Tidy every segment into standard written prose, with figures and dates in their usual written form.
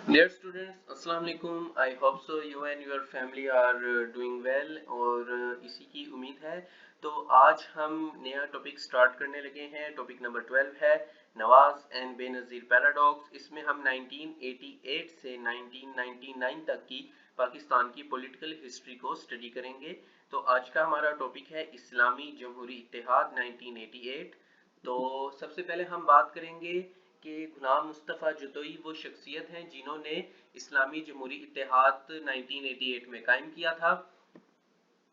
Dear students, अस्सलाम वालेकुम। I hope so you and your family are doing well और इसी की उम्मीद है। तो आज हम नया टॉपिक स्टार्ट करने लगे हैं। टॉपिक नंबर 12 है नवाज एंड बेनज़ीर पैराडॉक्स। इसमें हम 1988 से 1999 तक की पाकिस्तान की पॉलिटिकल हिस्ट्री को स्टडी करेंगे। तो आज का हमारा टॉपिक है इस्लामी जमहूरी इत्तेहाद 1988। तो सबसे पहले हम बात करेंगे कि गुलाम मुस्तफ़ा जतोई वो शख्सियत हैं जिन्होंने इस्लामी जमहूरी इत्तेहाद 1988 में कायम किया था।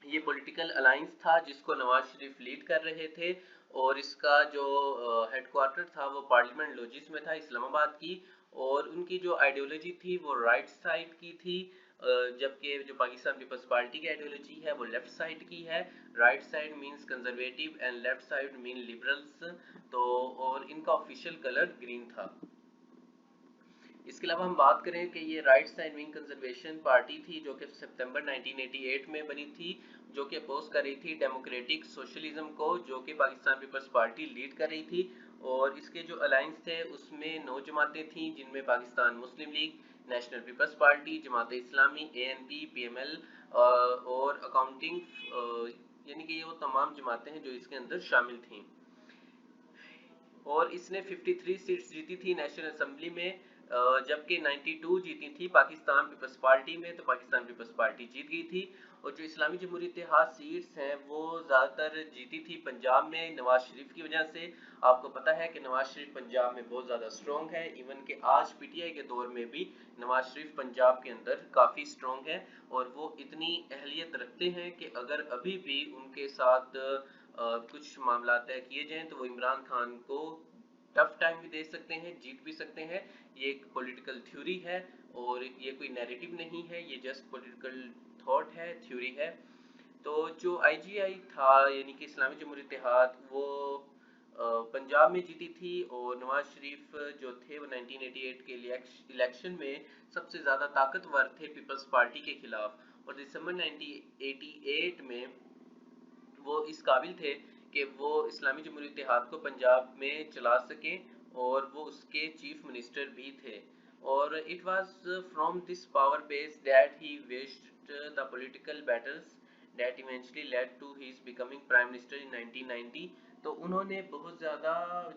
ये पॉलिटिकल अलायंस था जिसको नवाज शरीफ लीड कर रहे थे और इसका जो हेडक्वार्टर था वो पार्लियामेंट लॉजिस में था इस्लामाबाद की। और उनकी जो आइडियोलॉजी थी वो राइट साइड की थी, जबकि जो पाकिस्तान पीपल्स पार्टी की आइडियोलॉजी है वो लेफ्ट साइड की है। Right side means conservative and left side mean liberals. तो और इनका ऑफिशियल कलर ग्रीन था। इसके अलावा हम बात करें कि ये right side wing conservation party थी जो कि सितंबर 1988 में बनी थी, जो कि अपोज कर रही थी डेमोक्रेटिक सोशलिज्म को, जो कि पाकिस्तान पीपल्स पार्टी लीड कर रही थी। और इसके जो अलायंस थे उसमें 9 जमातें थीं, जिनमें पाकिस्तान मुस्लिम league, national peoples party, Jamaat Islami, ANP, PML और अकाउंटिंग, यानी कि ये वो तमाम जमातें हैं जो इसके अंदर शामिल थीं। और इसने 53 सीट्स जीती थी नेशनल असेंबली में, जबकि 92 जीती थी पाकिस्तान पीपल्स पार्टी में। तो पाकिस्तान पीपल्स पार्टी जीत गई थी। और जो इस्लामी जमहूरी इत्तेहाद सीट्स हैं वो ज़्यादातर जीती थी पंजाब में नवाज शरीफ की वजह से। आपको पता है कि नवाज शरीफ पंजाब में बहुत ज़्यादा स्ट्रॉन्ग है। इवन कि आज PTI के दौर में भी नवाज शरीफ पंजाब के अंदर काफ़ी स्ट्रॉन्ग है और वो इतनी अहलियत रखते हैं कि अगर अभी भी उनके साथ कुछ मामला तय किए जाएं तो वो इमरान खान को टफ टाइम भी दे सकते हैं, जीत भी सकते हैं। ये एक पॉलिटिकल थ्योरी है और ये कोई नैरेटिव नहीं है, ये जस्ट पॉलिटिकल थॉट है, थ्योरी है। तो जो IGI था यानी कि इस्लामी जमहूरी इत्तेहाद वो पंजाब में जीती थी। और नवाज शरीफ जो थे वो 1988 के इलेक्शन में सबसे ज़्यादा ताकतवर थे पीपल्स पार्टी के खिलाफ। और दिसंबर 1988 में वो इस काबिल थे कि वो इस्लामी जमहूरी इत्तेहाद को पंजाब में चला सके और वो उसके चीफ मिनिस्टर भी थे। और it was from this power base that he waged the political battles that eventually led to his becoming prime minister in 1990। तो उन्होंने बहुत ज़्यादा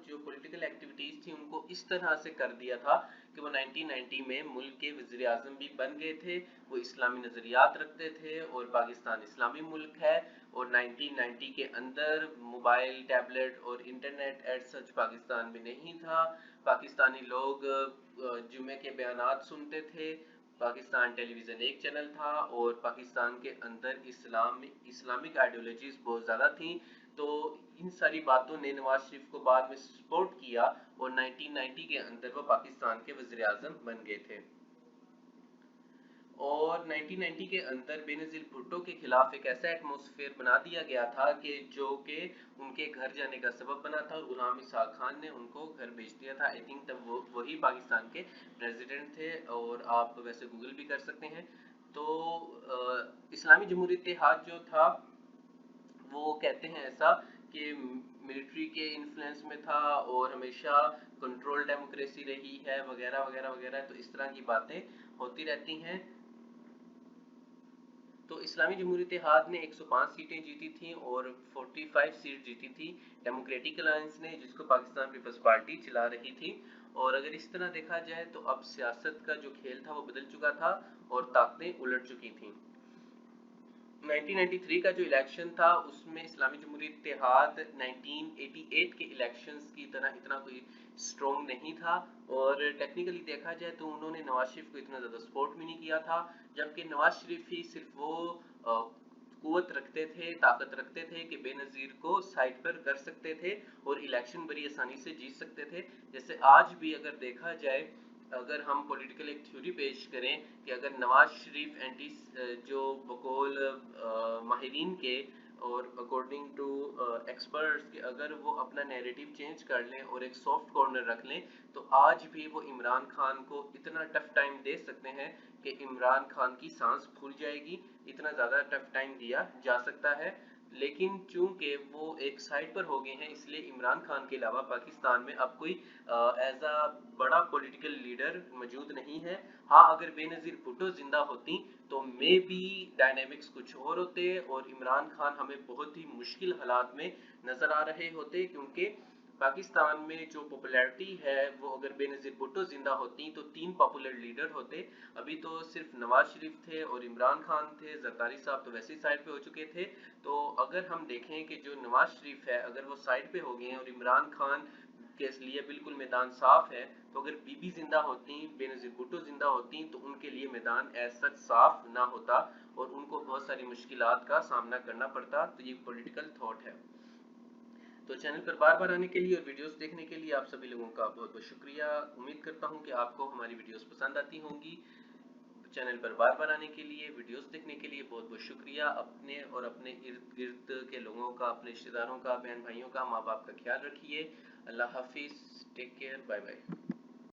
जो पॉलिटिकल एक्टिविटीज़ थी उनको इस तरह से कर दिया था कि वो 1990 में मुल्क के वज़ीर आज़म भी बन गए थे। वो इस्लामी नज़रियात रखते थे और पाकिस्तान इस्लामी मुल्क है। और 1990 के अंदर मोबाइल, टैबलेट और इंटरनेट एट सच पाकिस्तान में नहीं था। पाकिस्तानी लोग जुमे के बयानात सुनते थे। पाकिस्तान टेलीविज़न एक चैनल था और पाकिस्तान के अंदर इस्लामिक आइडियोलॉजीज बहुत ज़्यादा थी। तो इन सारी बातों ने नवाज शरीफ को बाद में सपोर्ट किया और 1990 के अंदर वो पाकिस्तान के वज़ीर आज़म बन गए थे। और 1990 के अंदर बेनज़ीर भुट्टो के खिलाफ एक ऐसा एटमॉस्फेयर बना दिया गया था कि जो कि उनके घर जाने का सबब बना था और गुलाम इसहाक खान ने उनको घर भेज दिया था। आई थिंक तब वो वही पाकिस्तान के प्रेसिडेंट थे और आप वैसे गूगल भी कर सकते हैं। तो इस्लामी जमहूरी इत्तेहाद जो था वो कहते हैं ऐसा कि मिलिट्री के इन्फ्लुएंस में था और हमेशा कंट्रोल डेमोक्रेसी रही है वगैरह वगैरह वगैरह। तो इस तरह की बातें होती रहती हैं। तो इस्लामी जमहूरी इत्तेहाद ने 105 सीटें जीती थी और 45 सीट जीती थी डेमोक्रेटिक अलायंस ने, जिसको पाकिस्तान पीपल्स पार्टी चला रही थी। और अगर इस तरह देखा जाए तो अब सियासत का जो खेल था वो बदल चुका था और ताकतें उलट चुकी थी। 1993 का जो इलेक्शन था उसमें इस्लामी जमहूरी इत्तेहाद 1988 के इलेक्शंस की तरह इतना कोई स्ट्रॉन्ग नहीं था। और टेक्निकली देखा जाए तो उन्होंने नवाज शरीफ को इतना ज़्यादा सपोर्ट भी नहीं किया था, जबकि नवाज शरीफ ही सिर्फ वो कुवत रखते थे, ताकत रखते थे कि बेनज़ीर को साइड पर कर सकते थे और इलेक्शन बड़ी आसानी से जीत सकते थे। जैसे आज भी अगर देखा जाए, अगर हम पॉलिटिकल एक थ्योरी पेश करें कि अगर नवाज शरीफ एंटी जो बकौल माहिरीन के और अकॉर्डिंग टू एक्सपर्ट्स के अगर वो अपना नैरेटिव चेंज कर लें और एक सॉफ्ट कॉर्नर रख लें तो आज भी वो इमरान खान को इतना टफ टाइम दे सकते हैं कि इमरान खान की सांस फूल जाएगी। इतना ज़्यादा टफ टाइम दिया जा सकता है। लेकिन चूंकि वो एक साइड पर हो गए हैं, इसलिए इमरान खान के अलावा पाकिस्तान में अब कोई एज अ बड़ा पॉलिटिकल लीडर मौजूद नहीं है। हाँ, अगर बेनज़ीर भुट्टो जिंदा होती तो मे बी डायनेमिक्स कुछ और होते और इमरान खान हमें बहुत ही मुश्किल हालात में नजर आ रहे होते, क्योंकि पाकिस्तान में जो पॉपुलैरिटी है वो अगर बेनज़ीर भुट्टो जिंदा होती तो 3 पॉपुलर लीडर होते। अभी तो सिर्फ नवाज शरीफ थे और इमरान खान थे, जरदारी साहब तो वैसे ही साइड पे हो चुके थे। तो अगर हम देखें कि जो नवाज शरीफ है अगर वो साइड पे हो गए हैं और इमरान खान के लिए बिल्कुल मैदान साफ है, तो अगर बीबी जिंदा होती, बेनज़ीर भुट्टो जिंदा होती तो उनके लिए मैदान ऐसा साफ ना होता और उनको बहुत सारी मुश्किलात का सामना करना पड़ता। तो ये पॉलिटिकल थॉट है। तो चैनल पर बार बार आने के लिए और वीडियोस देखने के लिए आप सभी लोगों का बहुत बहुत शुक्रिया। उम्मीद करता हूँ कि आपको हमारी वीडियोस पसंद आती होंगी। चैनल पर बार बार आने के लिए, वीडियोस देखने के लिए बहुत बहुत शुक्रिया। अपने और अपने इर्द गिर्द के लोगों का, अपने रिश्तेदारों का, बहन भाइयों का, माँ बाप का ख्याल रखिए। अल्लाह हाफिज, टेक केयर, बाय बाय।